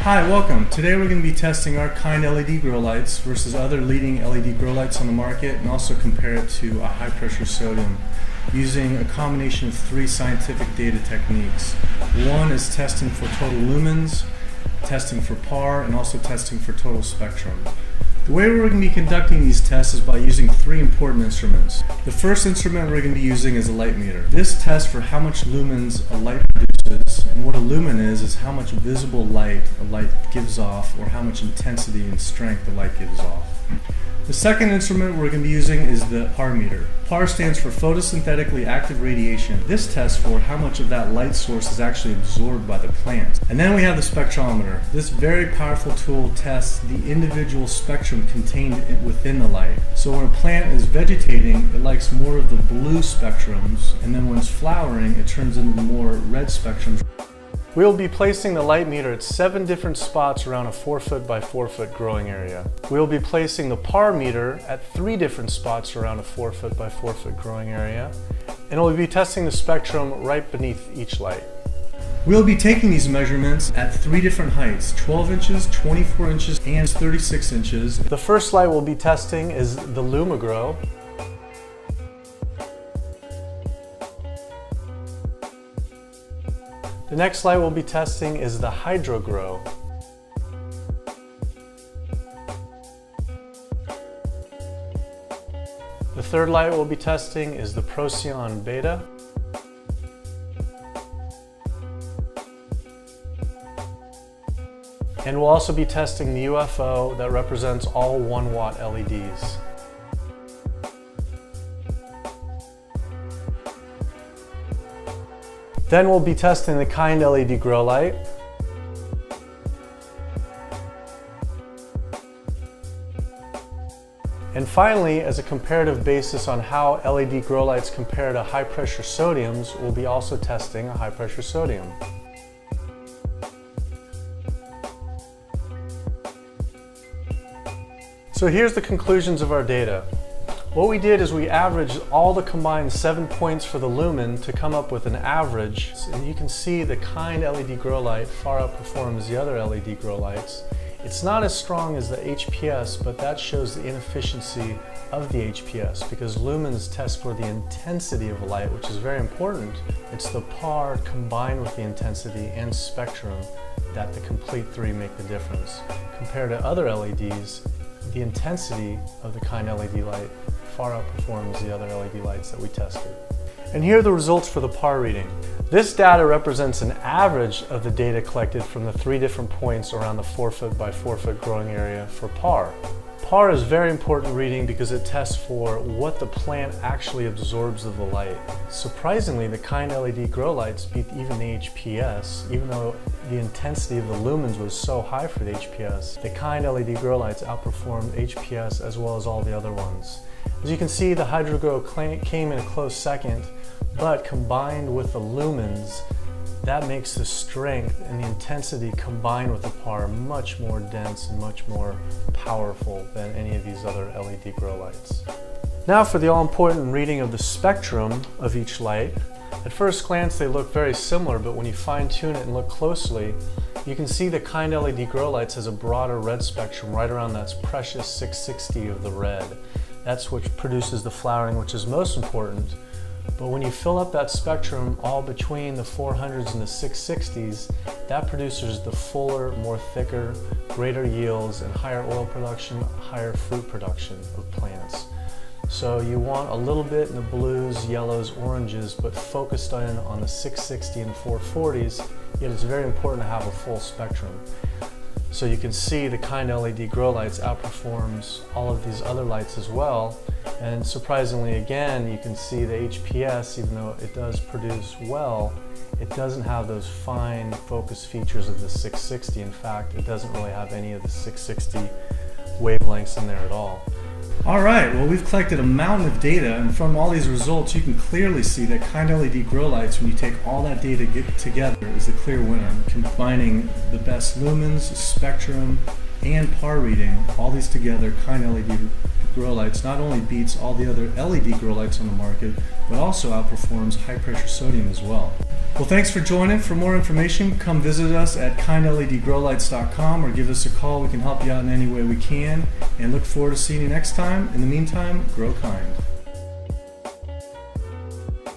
Hi, welcome. Today we're going to be testing our kind LED grow lights versus other leading LED grow lights on the market, and also compare it to a high pressure sodium using a combination of three scientific data techniques. One is testing for total lumens, testing for PAR, and also testing for total spectrum. The way we're going to be conducting these tests is by using three important instruments. The first instrument we're going to be using is a light meter. This tests for how much lumens a light produces, and what a lumen is how much visible light a light gives off, or how much intensity and strength the light gives off. The second instrument we're going to be using is the PAR meter. PAR stands for photosynthetically active radiation. This tests for how much of that light source is actually absorbed by the plant. And then we have the spectrometer. This very powerful tool tests the individual spectrum contained within the light. So when a plant is vegetating, it likes more of the blue spectrums, and then when it's flowering, it turns into more red spectrums. We'll be placing the light meter at 7 different spots around a 4 foot by 4 foot growing area. We'll be placing the PAR meter at 3 different spots around a 4 foot by 4 foot growing area. And we'll be testing the spectrum right beneath each light. We'll be taking these measurements at 3 different heights, 12 inches, 24 inches, and 36 inches. The first light we'll be testing is the LumaGrow. The next light we'll be testing is the HydroGrow. The third light we'll be testing is the Procyon Beta. And we'll also be testing the UFO that represents all 1 watt LEDs. Then we'll be testing the kind LED grow light. And finally, as a comparative basis on how LED grow lights compare to high pressure sodiums, we'll be also testing a high pressure sodium. So here's the conclusions of our data. What we did is we averaged all the combined 7 points for the lumen to come up with an average. And you can see the kind LED grow light far outperforms the other LED grow lights. It's not as strong as the HPS, but that shows the inefficiency of the HPS because lumens test for the intensity of light, which is very important. It's the PAR combined with the intensity and spectrum that the complete three make the difference. Compared to other LEDs, the intensity of the kind LED light far outperforms the other LED lights that we tested. And here are the results for the PAR reading. This data represents an average of the data collected from the 3 different points around the 4 foot by 4 foot growing area for PAR. PAR is very important reading because it tests for what the plant actually absorbs of the light. Surprisingly, the kind LED grow lights beat even the HPS, even though the intensity of the lumens was so high for the HPS. The kind LED grow lights outperformed HPS as well as all the other ones. As you can see, the HydroGrow came in a close second, but combined with the lumens, that makes the strength and the intensity combined with the PAR much more dense and much more powerful than any of these other LED grow lights. Now for the all-important reading of the spectrum of each light. At first glance they look very similar, but when you fine-tune it and look closely, you can see the kind LED grow lights has a broader red spectrum right around that precious 660 of the red. That's what produces the flowering, which is most important. But when you fill up that spectrum all between the 400s and the 660s, that produces the fuller, more thicker, greater yields and higher oil production, higher fruit production of plants. So you want a little bit in the blues, yellows, oranges, but focused in on the 660 and 440s, yet it's very important to have a full spectrum. So you can see the kind LED grow lights outperforms all of these other lights as well. And surprisingly again, you can see the HPS, even though it does produce well, it doesn't have those fine focus features of the 660. In fact, it doesn't really have any of the 660 wavelengths in there at all. Alright, well we've collected a mountain of data, and from all these results you can clearly see that kind LED grow lights, when you take all that data together, is the clear winner, combining the best lumens, spectrum, and par reading, all these together, Kind LED grow lights not only beats all the other LED grow lights on the market, but also outperforms high pressure sodium as well. Well, thanks for joining. For more information, come visit us at kindledgrowlights.com or give us a call. We can help you out in any way we can, and look forward to seeing you next time. In the meantime, grow kind.